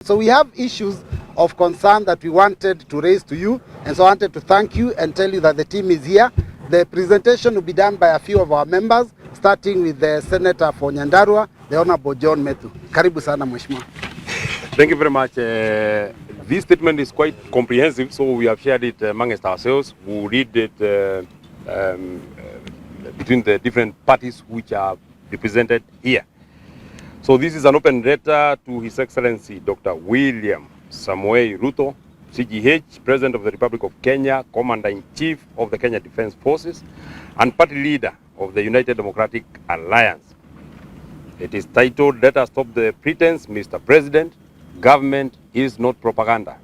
So we have issues of concern that we wanted to raise to you, and so I wanted to thank you and tell you that the team is here. The presentation will be done by a few of our members, starting with the Senator for Nyandarua, the Honorable John Methu. Karibu sana Mheshimiwa. Thank you very much. This statement is quite comprehensive, so we have shared it amongst ourselves. We'll read it between the different parties which are represented here. So this is an open letter to His Excellency Dr. William Samoei Ruto, CGH, President of the Republic of Kenya, Commander-in-Chief of the Kenya Defence Forces, and Party Leader of the United Democratic Alliance. It is titled, "Let us stop the pretense, Mr. President. Government is not propaganda."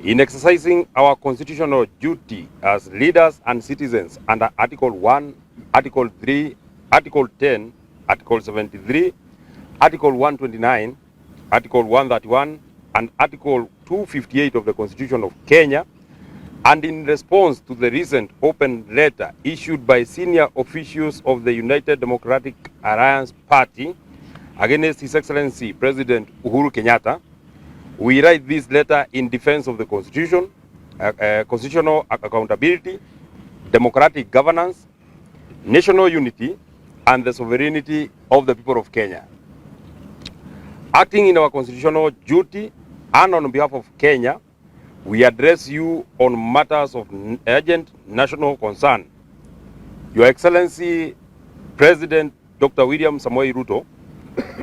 In exercising our constitutional duty as leaders and citizens under Article 1, Article 3, Article 10, Article 73, Article 129, Article 131, and Article 258 of the Constitution of Kenya, and in response to the recent open letter issued by senior officials of the United Democratic Alliance Party against His Excellency President Uhuru Kenyatta, we write this letter in defense of the Constitution, constitutional accountability, democratic governance, national unity, and the sovereignty of the people of Kenya. Acting in our constitutional duty and on behalf of Kenya, we address you on matters of urgent national concern. Your Excellency President Dr. William Samoei Ruto,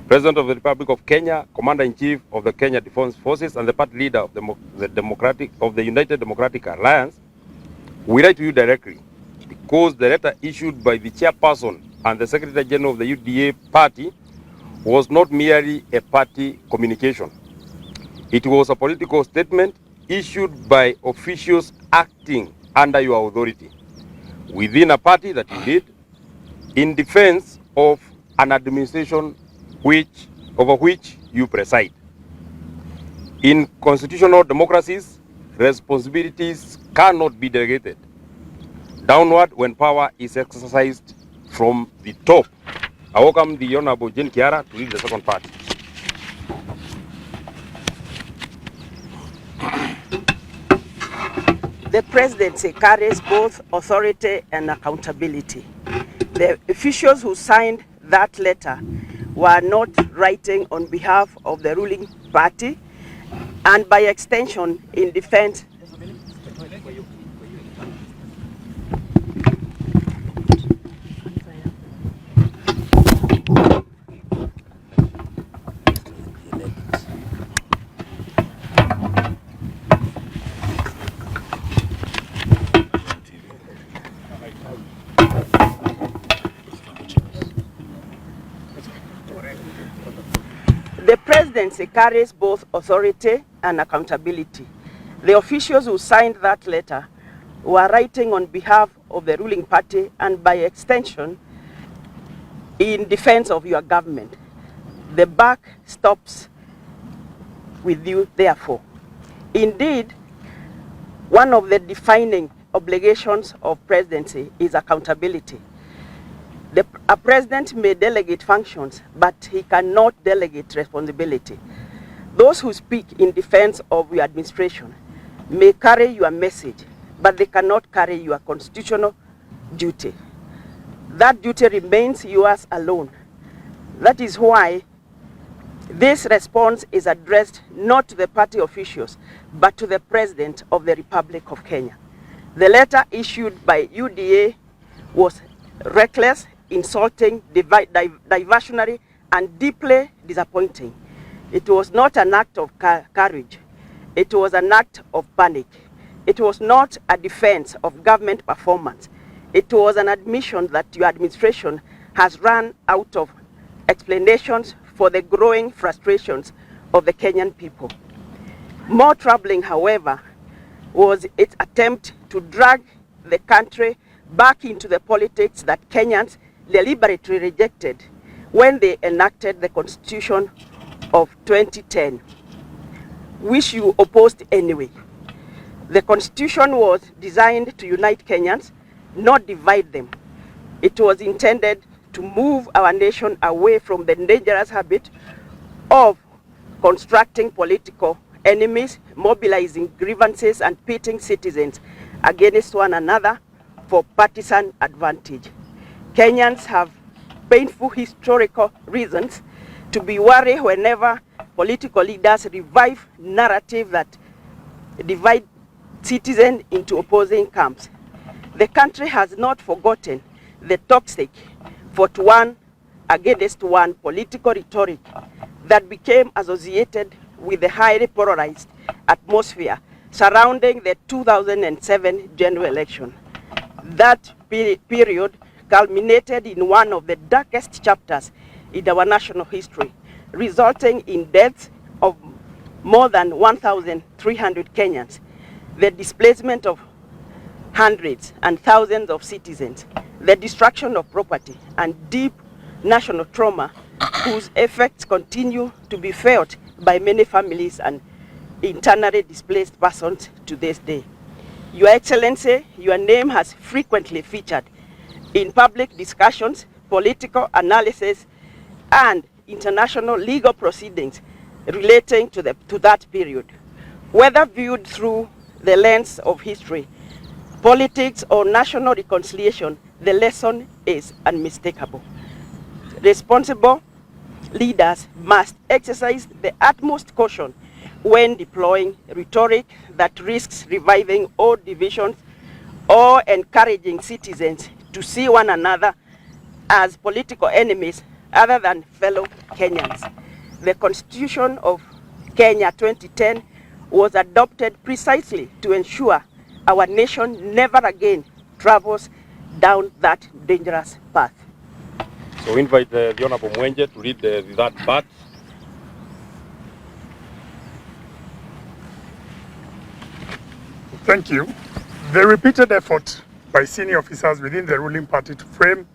President of the Republic of Kenya, Commander-in-Chief of the Kenya Defence Forces, and the Party Leader of the United Democratic Alliance, we write to you directly because the letter issued by the Chairperson and the Secretary General of the UDA Party was not merely a party communication. It was a political statement issued by officials acting under your authority within a party that you did in defense of an administration over which you preside. In constitutional democracies, responsibilities cannot be delegated downward when power is exercised from the top. I welcome the Honorable Jane Kiara to read the second part. The presidency carries both authority and accountability. The officials who signed that letter were not writing on behalf of the ruling party and by extension in defense The presidency carries both authority and accountability. The officials who signed that letter were writing on behalf of the ruling party and by extension in defense of your government. The buck stops with you, therefore. Indeed, one of the defining obligations of presidency is accountability. A president may delegate functions, but he cannot delegate responsibility. Those who speak in defense of your administration may carry your message, but they cannot carry your constitutional duty. That duty remains yours alone. That is why this response is addressed not to the party officials, but to the President of the Republic of Kenya. The letter issued by UDA was reckless, insulting, diversionary, and deeply disappointing. It was not an act of courage. It was an act of panic. It was not a defense of government performance. It was an admission that your administration has run out of explanations for the growing frustrations of the Kenyan people. More troubling, however, was its attempt to drag the country back into the politics that Kenyans deliberately rejected when they enacted the Constitution of 2010, which you opposed anyway. The Constitution was designed to unite Kenyans, not divide them. It was intended to move our nation away from the dangerous habit of constructing political enemies, mobilizing grievances, and pitting citizens against one another for partisan advantage. Kenyans have painful historical reasons to be worried whenever political leaders revive narrative that divide citizens into opposing camps. The country has not forgotten the toxic 41 against one political rhetoric that became associated with the highly polarized atmosphere surrounding the 2007 general election. That period culminated in one of the darkest chapters in our national history, resulting in deaths of more than 1,300 Kenyans, the displacement of hundreds and thousands of citizens, the destruction of property, and deep national trauma whose effects continue to be felt by many families and internally displaced persons to this day. Your Excellency, your name has frequently featured in public discussions, political analysis, and international legal proceedings relating to that period. Whether viewed through the lens of history, politics, or national reconciliation, the lesson is unmistakable. Responsible leaders must exercise the utmost caution when deploying rhetoric that risks reviving old divisions or encouraging citizens to see one another as political enemies other than fellow Kenyans. The Constitution of Kenya 2010 was adopted precisely to ensure our nation never again travels down that dangerous path. So we invite the Honorable Mwenje to read that part. Thank you. The repeated effort by senior officers within the ruling party to frame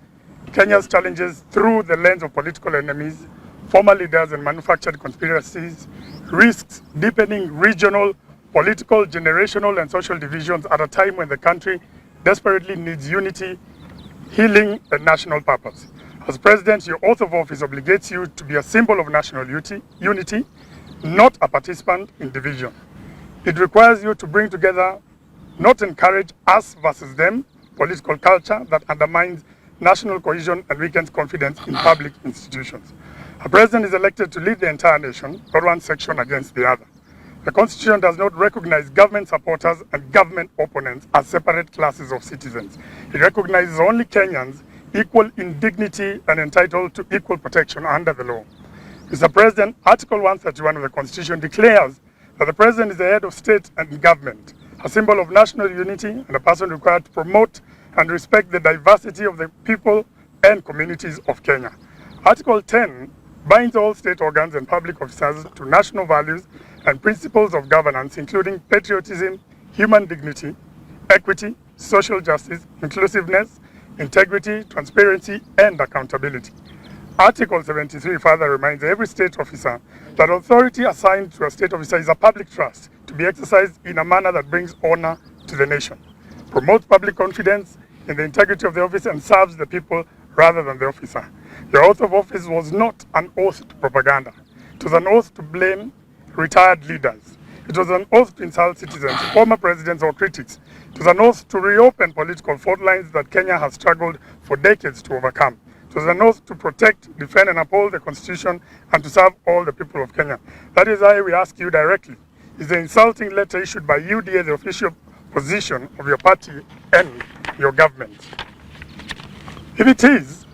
Kenya's challenges through the lens of political enemies, former leaders, and manufactured conspiracies risks deepening regional, political, generational, and social divisions at a time when the country desperately needs unity, healing, and national purpose. As President, your oath of office obligates you to be a symbol of national unity, not a participant in division. It requires you to bring together, not encourage us versus them, political culture that undermines national cohesion and weakens confidence in public institutions. A president is elected to lead the entire nation, not one section against the other. The Constitution does not recognize government supporters and government opponents as separate classes of citizens. It recognizes only Kenyans equal in dignity and entitled to equal protection under the law. Mr. President, Article 131 of the Constitution declares that the President is the head of state and government, a symbol of national unity and a person required to promote and respect the diversity of the people and communities of Kenya. Article 10 binds all state organs and public officers to national values and principles of governance, including patriotism, human dignity, equity, social justice, inclusiveness, integrity, transparency, and accountability. Article 73 further reminds every state officer that authority assigned to a state officer is a public trust to be exercised in a manner that brings honor to the nation, promotes public confidence in the integrity of the office, and serves the people rather than the officer. The oath of office was not an oath to propaganda. It was an oath to blame retired leaders. It was an oath to insult citizens, former presidents, or critics. It was an oath to reopen political fault lines that Kenya has struggled for decades to overcome. It was an oath to protect, defend, and uphold the Constitution and to serve all the people of Kenya. That is why we ask you directly, is the insulting letter issued by UDA the official position of your party and your government? If it is,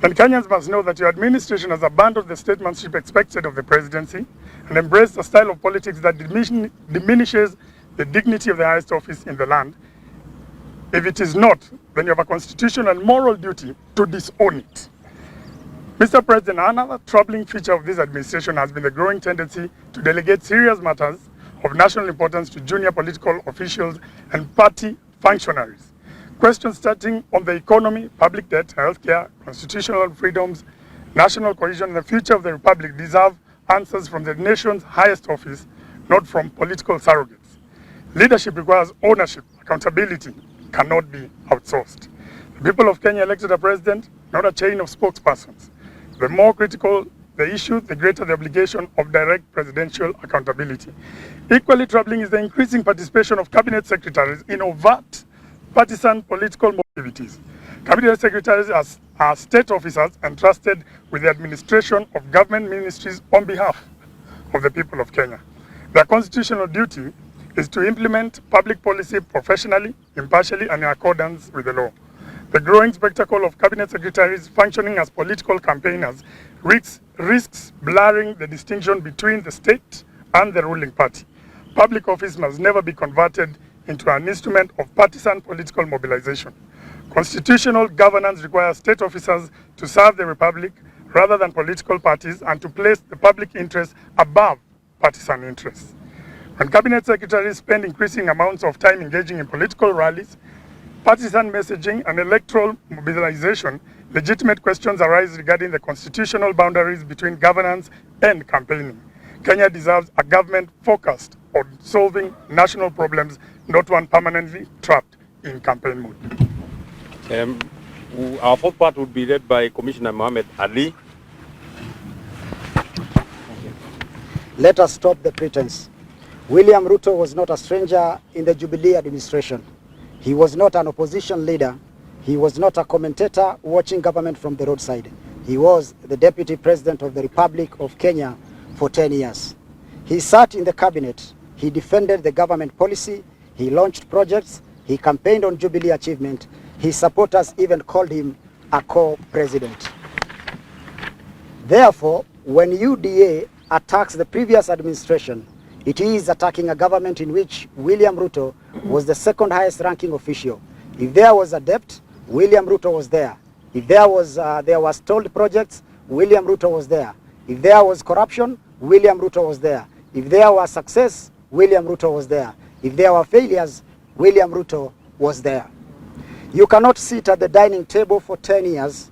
then Kenyans must know that your administration has abandoned the statesmanship expected of the presidency and embraced a style of politics that diminishes the dignity of the highest office in the land. If it is not, then you have a constitutional and moral duty to disown it. Mr. President, another troubling feature of this administration has been the growing tendency to delegate serious matters of national importance to junior political officials and party functionaries. Questions starting on the economy, public debt, healthcare, constitutional freedoms, national cohesion, and the future of the republic deserve answers from the nation's highest office, not from political surrogates. Leadership requires ownership. Accountability cannot be outsourced. The people of Kenya elected a president, not a chain of spokespersons. The more critical the issue, the greater the obligation of direct presidential accountability. Equally troubling is the increasing participation of cabinet secretaries in overt partisan political activities. Cabinet secretaries are state officers entrusted with the administration of government ministries on behalf of the people of Kenya. Their constitutional duty is to implement public policy professionally, impartially, and in accordance with the law. The growing spectacle of cabinet secretaries functioning as political campaigners risks blurring the distinction between the state and the ruling party. Public office must never be converted into an instrument of partisan political mobilization. Constitutional governance requires state officers to serve the republic rather than political parties and to place the public interest above partisan interests. When cabinet secretaries spend increasing amounts of time engaging in political rallies, partisan messaging, and electoral mobilization, legitimate questions arise regarding the constitutional boundaries between governance and campaigning. Kenya deserves a government focused on solving national problems, not one permanently trapped in campaign mode. Our fourth part would be led by Commissioner Mohammed Ali. Let us stop the pretense. William Ruto was not a stranger in the Jubilee administration. He was not an opposition leader. He was not a commentator watching government from the roadside. He was the Deputy President of the Republic of Kenya for 10 years. He sat in the cabinet. He defended the government policy. He launched projects. He campaigned on Jubilee achievement. His supporters even called him a co-president. Therefore, when UDA attacks the previous administration, it is attacking a government in which William Ruto was the second highest ranking official. If there was a debt, William Ruto was there. If there were stalled projects, William Ruto was there. If there was corruption, William Ruto was there. If there was success, William Ruto was there. If there were failures, William Ruto was there. You cannot sit at the dining table for 10 years,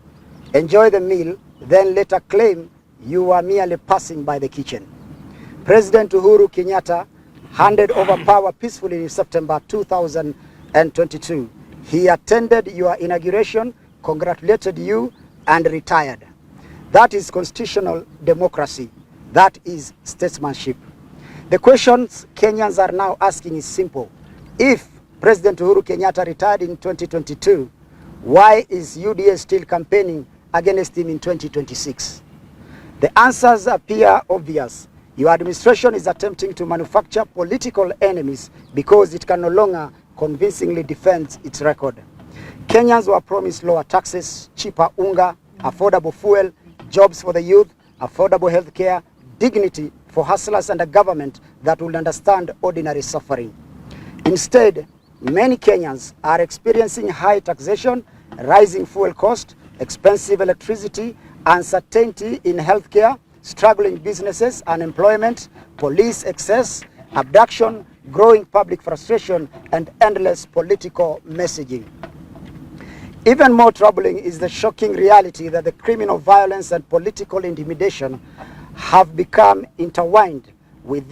enjoy the meal, then later claim you were merely passing by the kitchen. President Uhuru Kenyatta handed over power peacefully in September 2022. He attended your inauguration, congratulated you, and retired. That is constitutional democracy. That is statesmanship. The questions Kenyans are now asking is simple. If President Uhuru Kenyatta retired in 2022, why is UDA still campaigning against him in 2026? The answers appear obvious. Your administration is attempting to manufacture political enemies because it can no longer convincingly defend its record. Kenyans were promised lower taxes, cheaper unga, affordable fuel, jobs for the youth, affordable health care, dignity for hustlers, and a government that will understand ordinary suffering. Instead, many Kenyans are experiencing high taxation, rising fuel cost, expensive electricity, uncertainty in healthcare, struggling businesses, unemployment, police excess, abduction, growing public frustration, and endless political messaging. Even more troubling is the shocking reality that the criminal violence and political intimidation have become intertwined with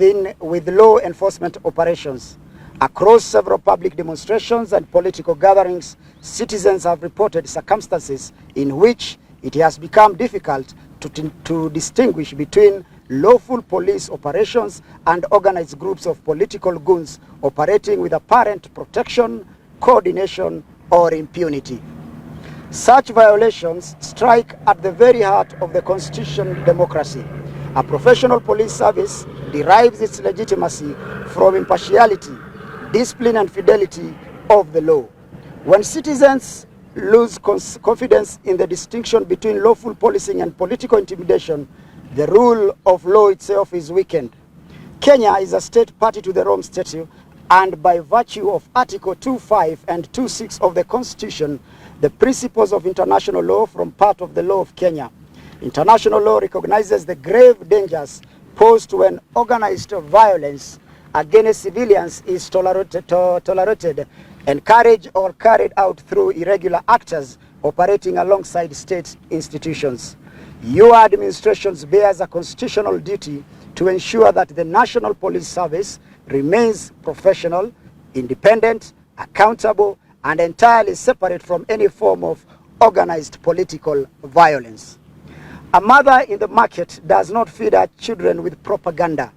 law enforcement operations. Across several public demonstrations and political gatherings, citizens have reported circumstances in which it has become difficult to distinguish between lawful police operations and organized groups of political goons operating with apparent protection, coordination, or impunity. Such violations strike at the very heart of the constitutional democracy. A professional police service derives its legitimacy from impartiality, discipline, and fidelity of the law. When citizens lose confidence in the distinction between lawful policing and political intimidation, the rule of law itself is weakened. Kenya is a state party to the Rome Statute, and by virtue of Article 2.5 and 2.6 of the Constitution, the principles of international law form part of the law of Kenya. International law recognizes the grave dangers posed when organized violence against civilians is tolerated, encouraged, or carried out through irregular actors operating alongside state institutions. Your administration bears a constitutional duty to ensure that the National Police Service remains professional, independent, accountable, and entirely separate from any form of organized political violence. A mother in the market does not feed her children with propaganda.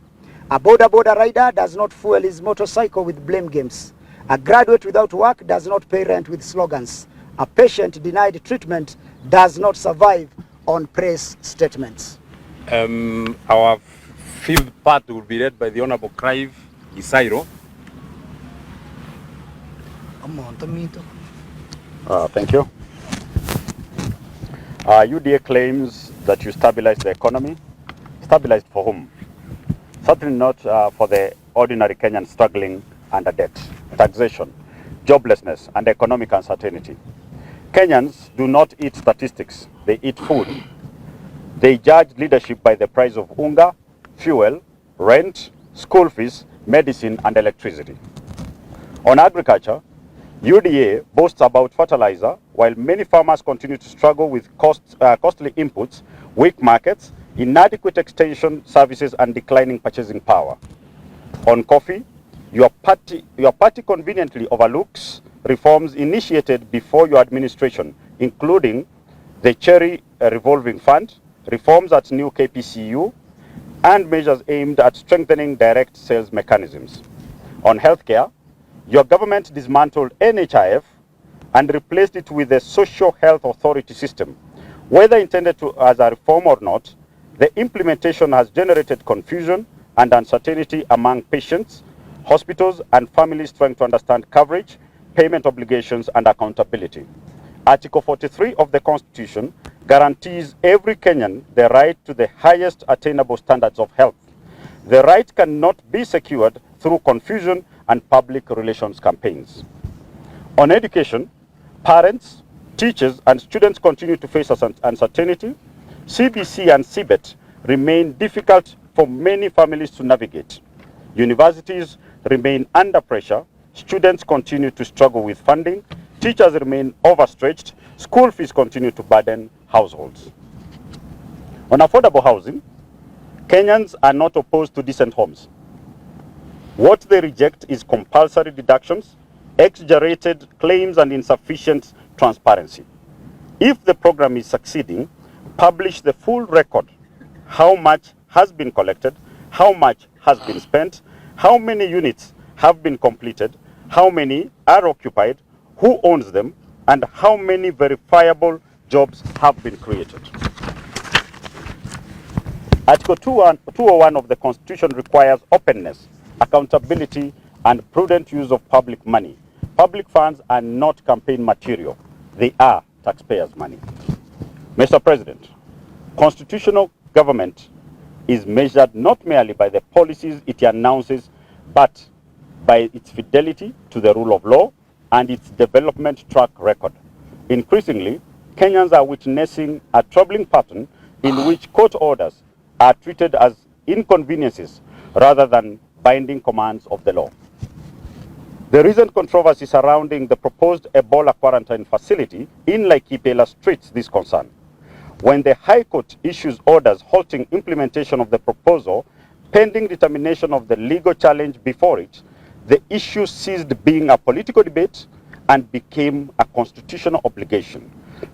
A border rider does not fuel his motorcycle with blame games. A graduate without work does not pay rent with slogans. A patient denied treatment does not survive on press statements. Our fifth part will be read by the Honorable Clive Isairo. Thank you. UDA claims that you stabilized the economy. Stabilized for whom? Certainly not for the ordinary Kenyan struggling under debt, taxation, joblessness, and economic uncertainty. Kenyans do not eat statistics, they eat food. They judge leadership by the price of unga, fuel, rent, school fees, medicine, and electricity. On agriculture, UDA boasts about fertilizer, while many farmers continue to struggle with costly inputs, weak markets, inadequate extension services, and declining purchasing power. On coffee, your party conveniently overlooks reforms initiated before your administration, including the Cherry Revolving Fund, reforms at new KPCU, and measures aimed at strengthening direct sales mechanisms. On healthcare, your government dismantled NHIF and replaced it with a social health authority system. Whether intended as a reform or not, the implementation has generated confusion and uncertainty among patients, hospitals, and families trying to understand coverage, payment obligations, and accountability. Article 43 of the Constitution guarantees every Kenyan the right to the highest attainable standards of health. The right cannot be secured through confusion and public relations campaigns. On education, parents, teachers, and students continue to face uncertainty. CBC and CBET remain difficult for many families to navigate. Universities remain under pressure. Students continue to struggle with funding. Teachers remain overstretched. School fees continue to burden households. On affordable housing, Kenyans are not opposed to decent homes. What they reject is compulsory deductions, exaggerated claims, and insufficient transparency. If the program is succeeding, publish the full record. How much has been collected, how much has been spent, how many units have been completed, how many are occupied, who owns them, and how many verifiable jobs have been created. Article 201 of the Constitution requires openness, accountability, and prudent use of public money. Public funds are not campaign material. They are taxpayers' money. Mr. President, constitutional government is measured not merely by the policies it announces, but by its fidelity to the rule of law and its development track record. Increasingly, Kenyans are witnessing a troubling pattern in which court orders are treated as inconveniences rather than binding commands of the law. The recent controversy surrounding the proposed Ebola quarantine facility in Laikipia illustrates this concern. When the High Court issues orders halting implementation of the proposal, pending determination of the legal challenge before it, the issue ceased being a political debate and became a constitutional obligation.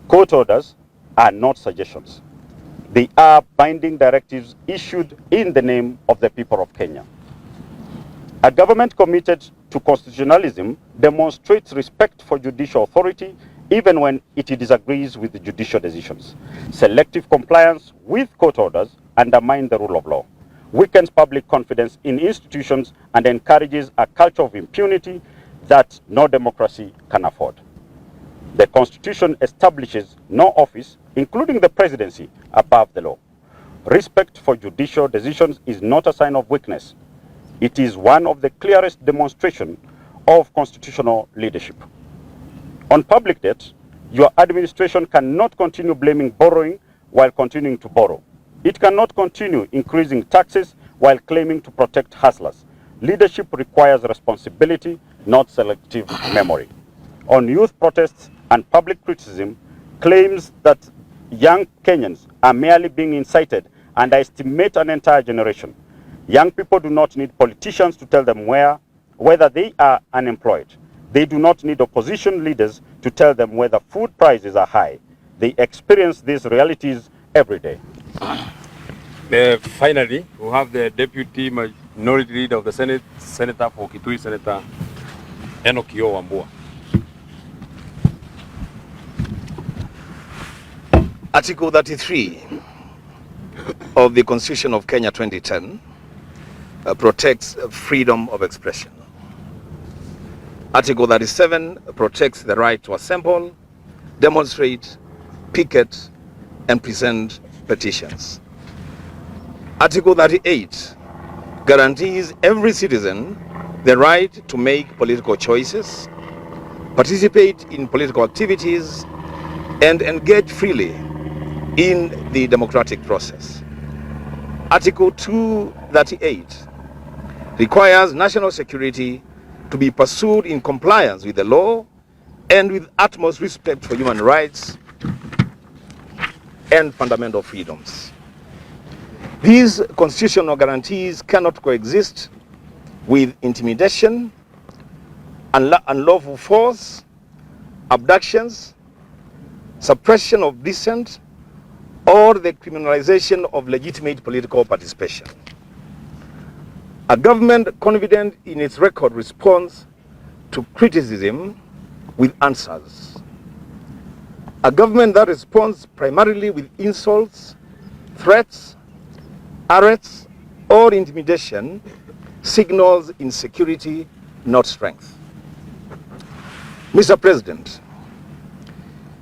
Court orders are not suggestions. They are binding directives issued in the name of the people of Kenya. A government committed to constitutionalism demonstrates respect for judicial authority even when it disagrees with the judicial decisions. Selective compliance with court orders undermines the rule of law, weakens public confidence in institutions, and encourages a culture of impunity that no democracy can afford. The Constitution establishes no office, including the presidency, above the law. Respect for judicial decisions is not a sign of weakness. It is one of the clearest demonstrations of constitutional leadership. On public debt, your administration cannot continue blaming borrowing while continuing to borrow. It cannot continue increasing taxes while claiming to protect hustlers. Leadership requires responsibility, not selective memory. On youth protests and public criticism, claims that young Kenyans are merely being incited underestimate an entire generation. Young people do not need politicians to tell them whether they are unemployed. They do not need opposition leaders to tell them whether food prices are high. They experience these realities every day. Finally, we have the Deputy Minority Leader of the Senate, Senator for Kitui, Senator Enoch Wambua. Article 33 of the Constitution of Kenya 2010 protects freedom of expression. Article 37 protects the right to assemble, demonstrate, picket, and present petitions. Article 38 guarantees every citizen the right to make political choices, participate in political activities, and engage freely in the democratic process. Article 238 requires national security to be pursued in compliance with the law and with utmost respect for human rights and fundamental freedoms. These constitutional guarantees cannot coexist with intimidation, unlawful force, abductions, suppression of dissent, or the criminalization of legitimate political participation. A government confident in its record responds to criticism with answers. A government that responds primarily with insults, threats, arrests, or intimidation signals insecurity, not strength. Mr. President,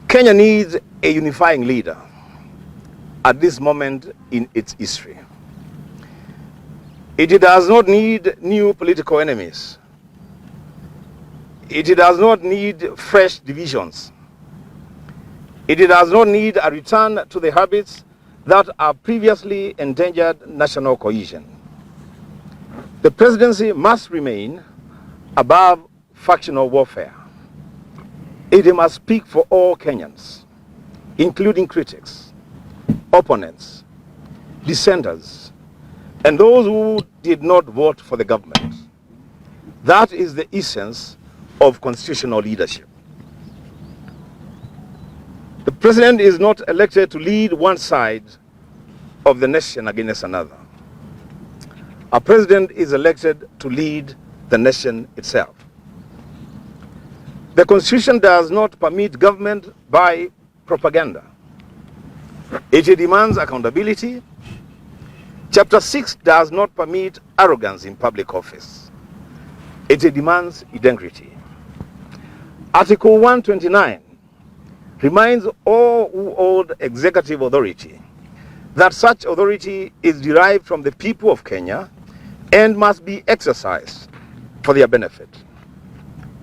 Kenya needs a unifying leader at this moment in its history. It does not need new political enemies. It does not need fresh divisions. It does not need a return to the habits that are previously endangered national cohesion. The presidency must remain above factional warfare. It must speak for all Kenyans, including critics, opponents, dissenters, and those who did not vote for the government. That is the essence of constitutional leadership. The president is not elected to lead one side of the nation against another. A president is elected to lead the nation itself. The Constitution does not permit government by propaganda. It demands accountability. Chapter 6 does not permit arrogance in public office. It demands integrity. Article 129 reminds all who hold executive authority that such authority is derived from the people of Kenya and must be exercised for their benefit.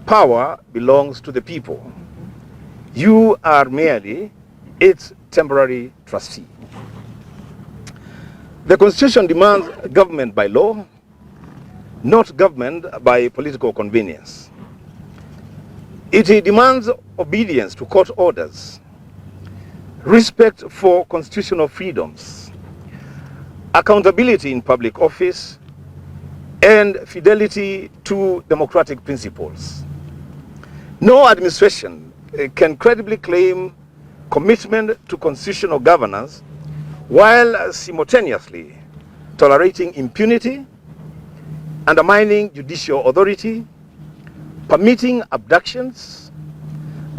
Power belongs to the people. You are merely its temporary trustee. The Constitution demands government by law, not government by political convenience. It demands obedience to court orders, respect for constitutional freedoms, accountability in public office, and fidelity to democratic principles. No administration can credibly claim commitment to constitutional governance while simultaneously tolerating impunity, undermining judicial authority, permitting abductions,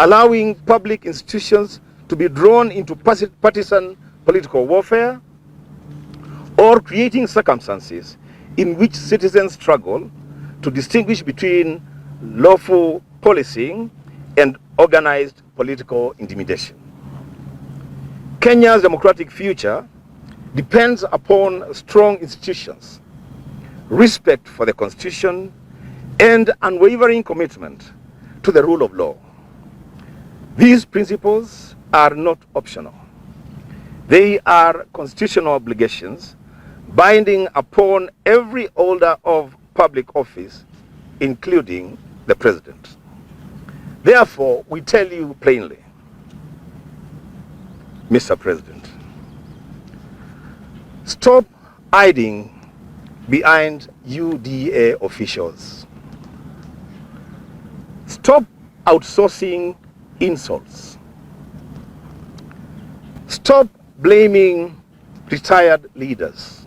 allowing public institutions to be drawn into partisan political warfare, or creating circumstances in which citizens struggle to distinguish between lawful policing and organized political intimidation. Kenya's democratic future depends upon strong institutions, respect for the Constitution, and unwavering commitment to the rule of law. These principles are not optional. They are constitutional obligations binding upon every holder of public office, including the president. Therefore, we tell you plainly, Mr. President, stop hiding behind UDA officials. Stop outsourcing insults. Stop blaming retired leaders.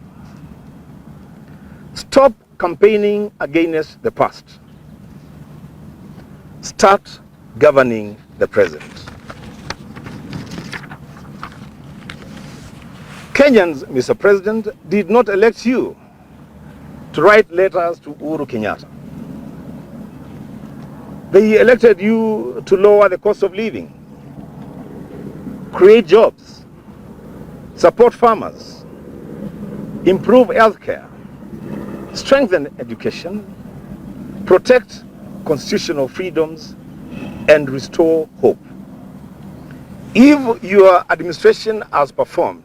Stop campaigning against the past. Start governing the present. Kenyans, Mr. President, did not elect you to write letters to Uhuru Kenyatta. They elected you to lower the cost of living, create jobs, support farmers, improve healthcare, strengthen education, protect constitutional freedoms, and restore hope. If your administration has performed,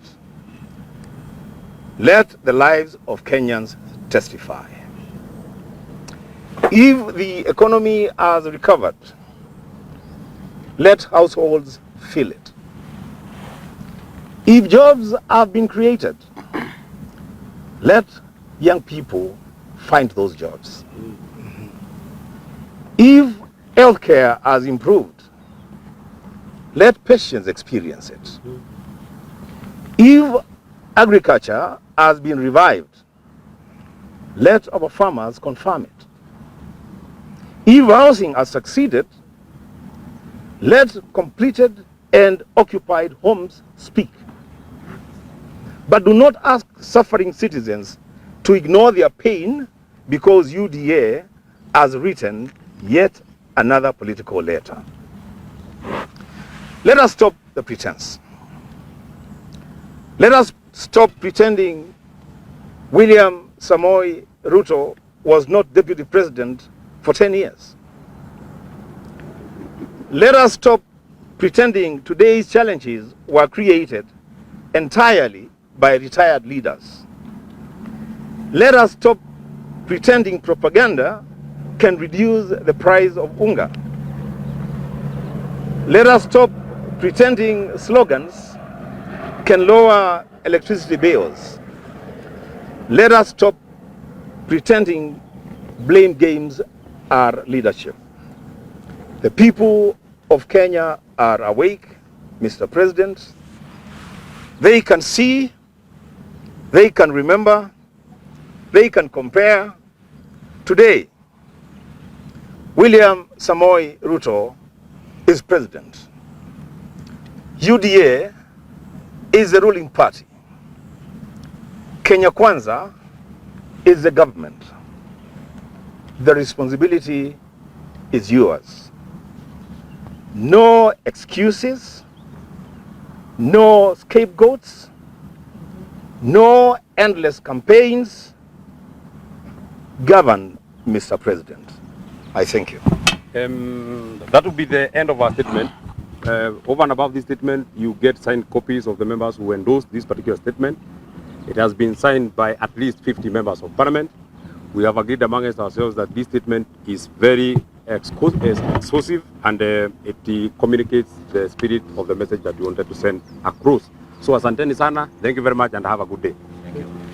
let the lives of Kenyans testify. If the economy has recovered, let households feel it. If jobs have been created, let young people find those jobs. If healthcare has improved, let patients experience it. If agriculture has been revived, let our farmers confirm it. If housing has succeeded, let completed and occupied homes speak. But do not ask suffering citizens to ignore their pain because UDA has written yet another political letter. Let us stop the pretense. Let us stop pretending William Samoei Ruto was not deputy president for 10 years. Let us stop pretending today's challenges were created entirely by retired leaders. Let us stop pretending propaganda can reduce the price of unga. Let us stop pretending slogans can lower electricity bills. Let us stop pretending blame games are leadership. The people of Kenya are awake, Mr. President. They can see, they can remember, they can compare. Today, William Samoei Ruto is president. UDA is the ruling party. Kenya Kwanza is the government. The responsibility is yours. No excuses, no scapegoats, no endless campaigns. Govern, Mr. President. I thank you. That will be the end of our statement. Over and above this statement, you get signed copies of the members who endorsed this particular statement. It has been signed by at least 50 members of parliament. We have agreed amongst ourselves that this statement is very exclusive and it communicates the spirit of the message that we wanted to send across. So asanteni sana, thank you very much and have a good day. Thank you.